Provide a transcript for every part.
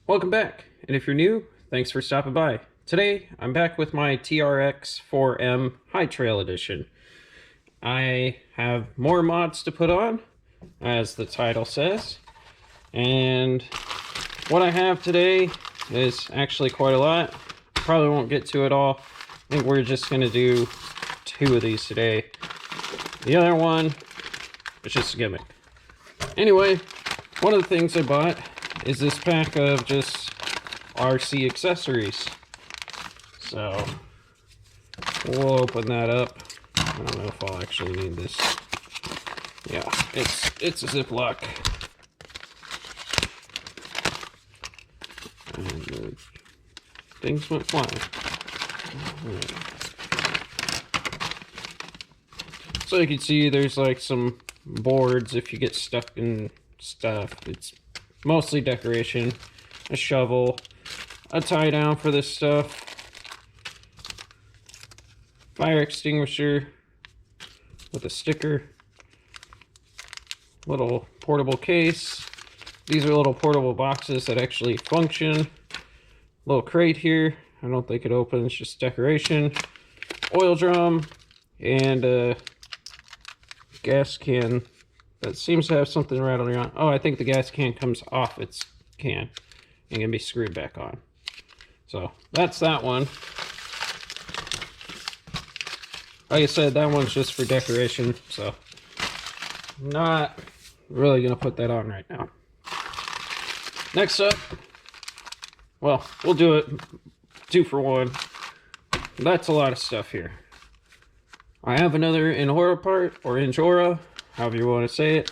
Welcome back, and if you're new, thanks for stopping by. Today, I'm back with my TRX4m High Trail Edition. I have more mods to put on, as the title says, and what I have today is actually quite a lot. Probably won't get to it all. I think we're just going to do 2 of these today. The other one is just a gimmick. Anyway, one of the things I bought is this pack of just RC accessories. So we'll open that up. I don't know if I'll actually need this. Yeah, it's a Ziploc. And things went flying. Right. So you can see there's like some boards if you get stuck in stuff. It's mostly decoration, a shovel, a tie down for this stuff, fire extinguisher with a sticker, little portable case. These are little portable boxes that actually function. Little crate here, I don't think it opens, just decoration. Oil drum, and a gas can that seems to have something rattling on. Oh, I think the gas can comes off its can and can be screwed back on. So that's that one. Like I said, that one's just for decoration, so I'm not really gonna put that on right now. Next up, well, we'll do it 2 for 1. That's a lot of stuff here. I have another Injora part, or Injora, however you want to say it.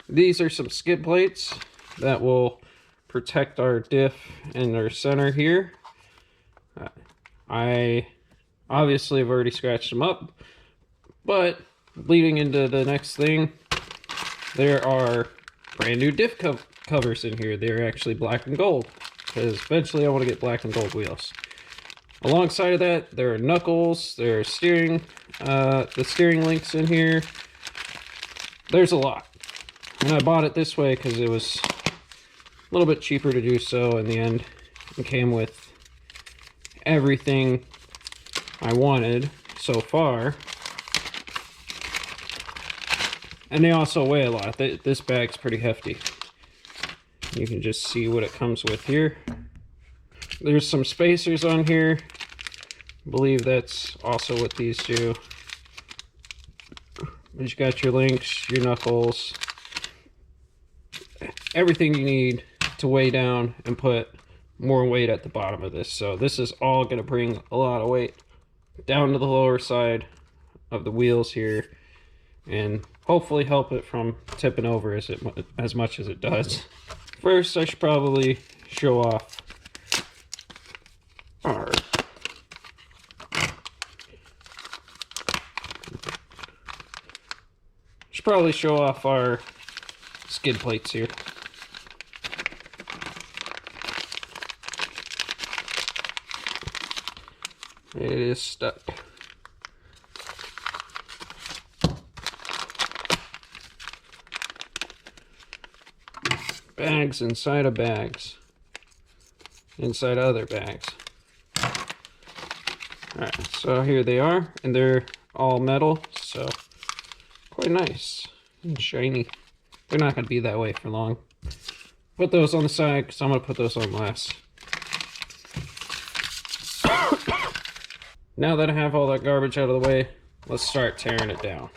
These are some skid plates that will protect our diff and our center here. I obviously have already scratched them up, but leading into the next thing, there are brand new diff covers in here. They're actually black and gold, because eventually I want to get black and gold wheels. Alongside of that, there are knuckles, there are steering, the steering links in here. There's a lot. And I bought it this way because it was a little bit cheaper to do so in the end. It came with everything I wanted so far. And they also weigh a lot. This bag's pretty hefty. You can just see what it comes with here. There's some spacers on here. I believe that's also what these do. But you got your links, your knuckles, everything you need to weigh down and put more weight at the bottom of this. So this is all going to bring a lot of weight down to the lower side of the wheels here, and hopefully help it from tipping over as much as it does. First, I should probably show off our skid plates here. It is stuck. Bags inside of bags. Inside other bags. Alright, so here they are, and they're all metal, so quite nice and shiny. They're not going to be that way for long. Put those on the side, because I'm going to put those on last. Now that I have all that garbage out of the way, let's start tearing it down.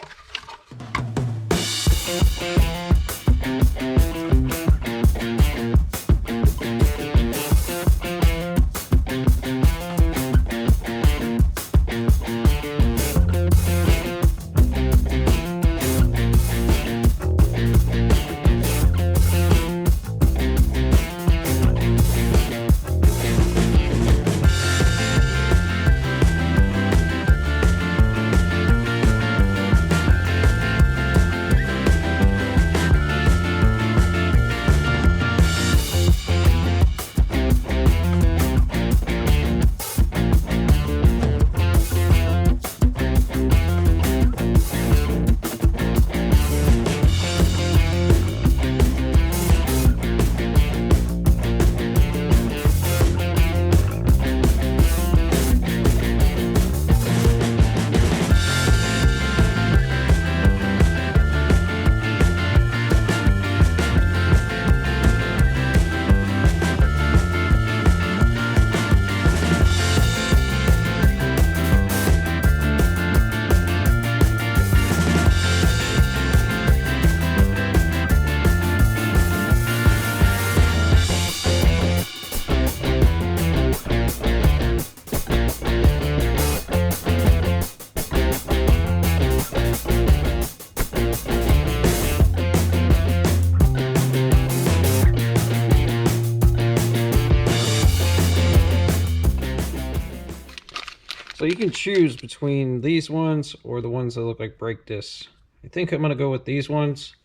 So you can choose between these ones or the ones that look like brake discs. I think I'm going to go with these ones.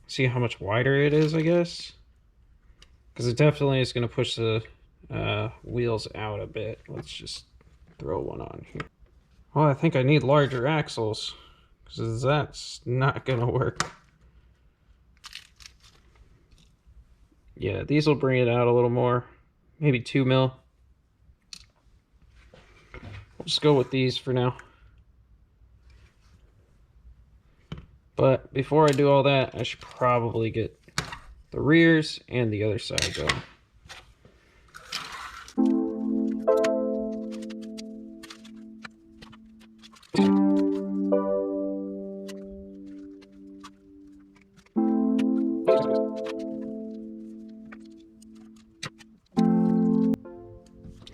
See how much wider it is, I guess. Because it definitely is going to push the wheels out a bit. Let's just throw one on here. Well, I think I need larger axles, because that's not going to work. Yeah, these will bring it out a little more. Maybe 2 mil. We'll just go with these for now. But before I do all that, I should probably get the rears and the other side going.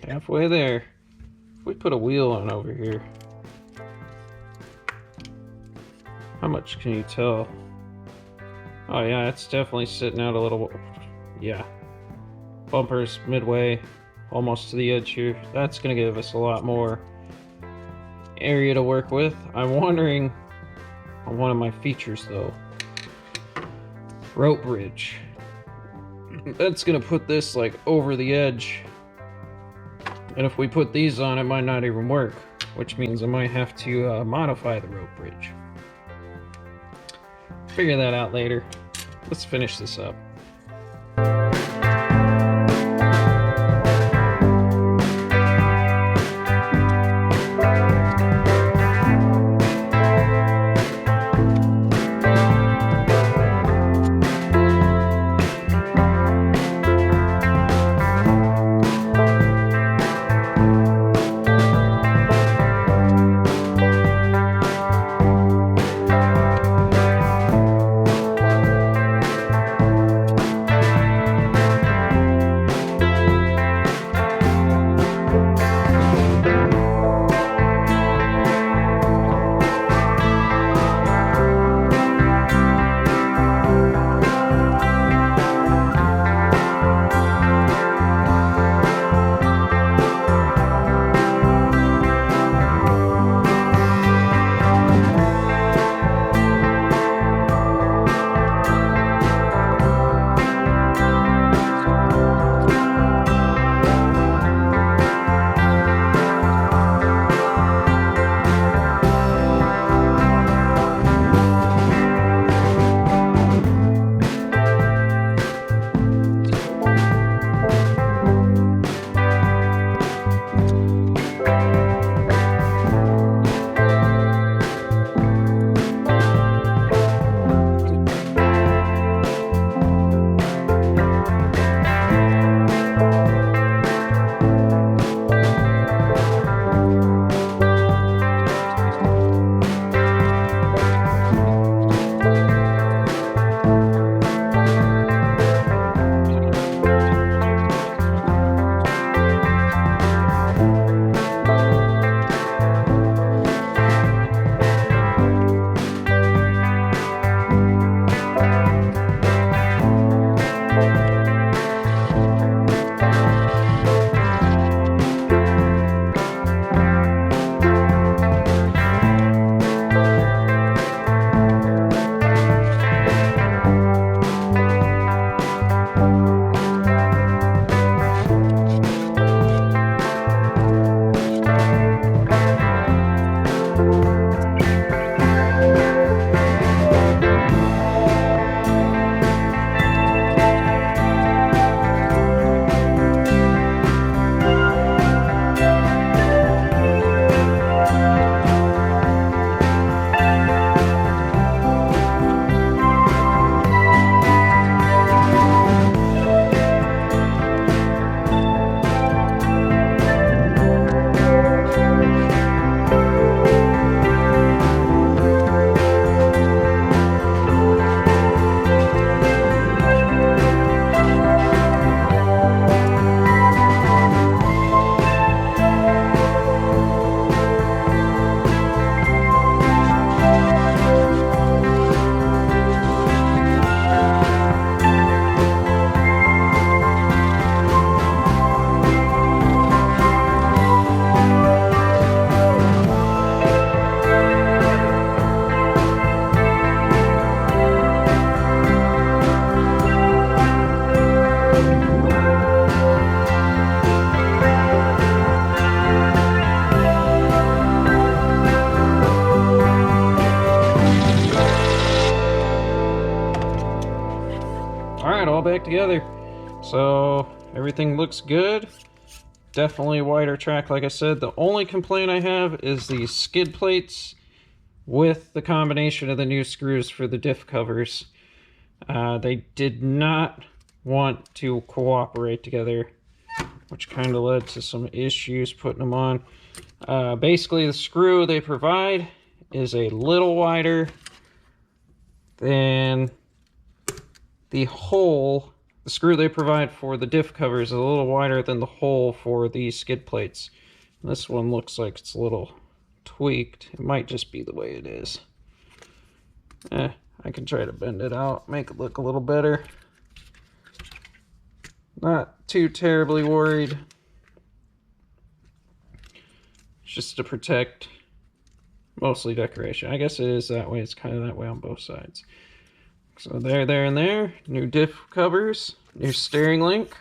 Halfway there. If we put a wheel on over here, how much can you tell? Oh yeah, it's definitely sitting out a little. Yeah. Bumpers midway, almost to the edge here. That's gonna give us a lot more area to work with. I'm wondering on one of my features though. Rope bridge. That's gonna put this like over the edge. And if we put these on, it might not even work, which means I might have to modify the rope bridge. Figure that out later. Let's finish this up. together. So everything looks good. Definitely wider track, like I said. The only complaint I have is the skid plates with the combination of the new screws for the diff covers. They did not want to cooperate together, which kind of led to some issues putting them on. Basically, the screw they provide is a little wider than the hole. The screw they provide for the diff cover is a little wider than the hole for the skid plates. This one looks like it's a little tweaked. It might just be the way it is. I can try to bend it out, make it look a little better. Not too terribly worried. It's just to protect, mostly decoration. I guess it is that way. It's kind of that way on both sides. So there, and there. New diff covers, new steering link,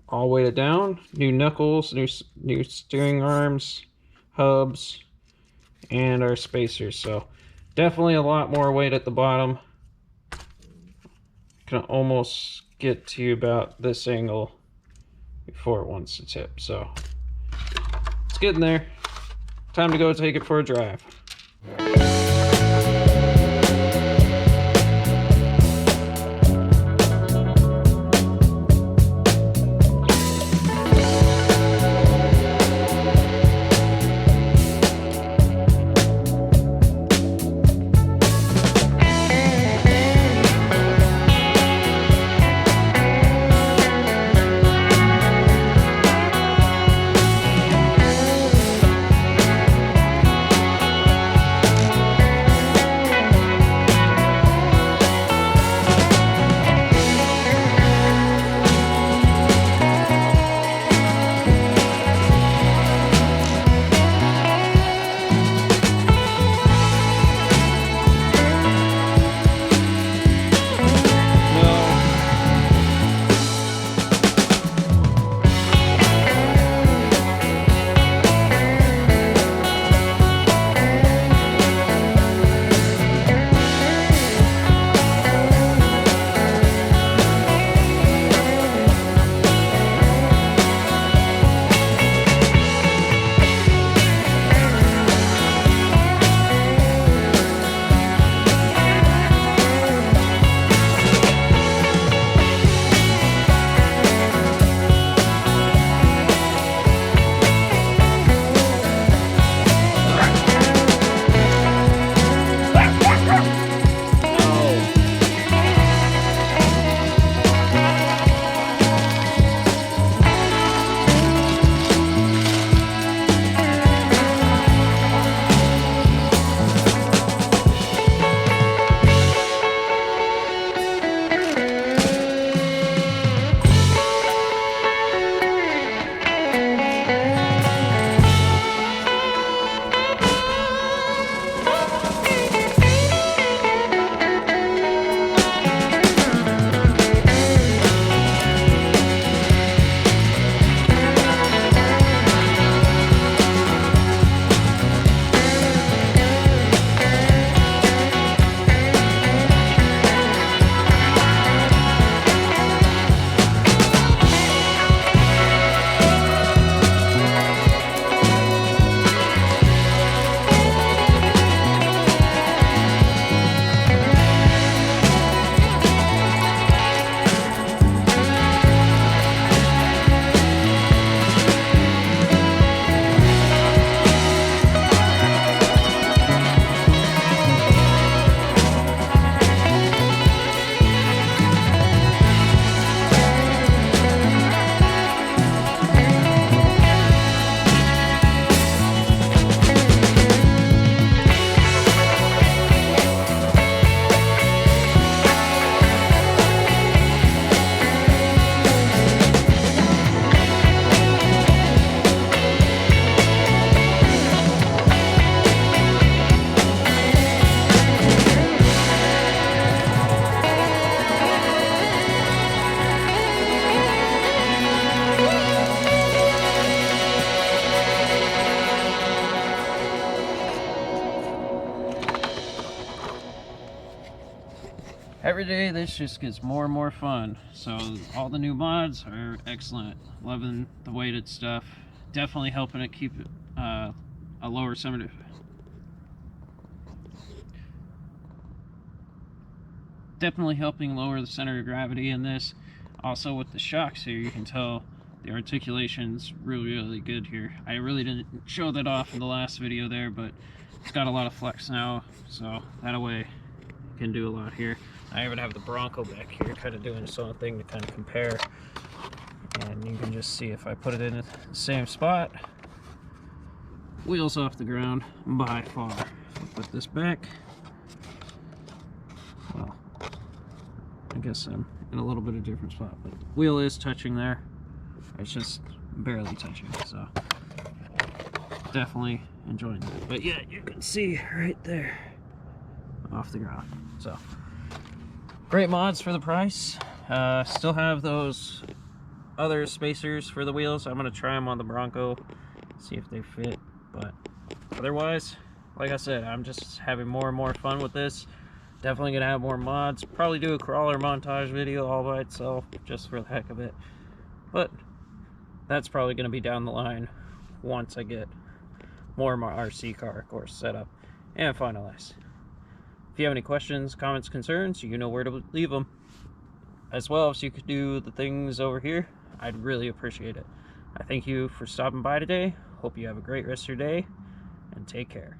all weighted down. New knuckles, new steering arms, hubs, and our spacers. So definitely a lot more weight at the bottom. Can almost get to about this angle before it wants to tip. So it's getting there. Time to go take it for a drive. every day this just gets more and more fun. So all the new mods are excellent. Loving the weighted stuff. Definitely helping it keep a lower center. Definitely helping lower the center of gravity in this. Also with the shocks here, you can tell the articulation's really good here. I really didn't show that off in the last video there, but it's got a lot of flex now, so that way you can do a lot here. I even have the Bronco back here kind of doing its own thing to kind of compare, and you can just see if I put it in the same spot, wheels off the ground by far. I'll put this back. Well, I guess I'm in a little bit of different spot, but the wheel is touching there. It's just barely touching, so definitely enjoying that. But yeah, you can see right there off the ground. So great mods for the price. Still have those other spacers for the wheels. I'm gonna try them on the Bronco, see if they fit. But otherwise, like I said, I'm just having more and more fun with this. Definitely gonna have more mods. Probably do a crawler montage video all by itself, just for the heck of it. But that's probably gonna be down the line once I get more of my RC car, of course, set up and finalized. If you have any questions, comments, concerns, you know where to leave them. As well, if you could do the things over here, I'd really appreciate it. I thank you for stopping by today. Hope you have a great rest of your day, and take care.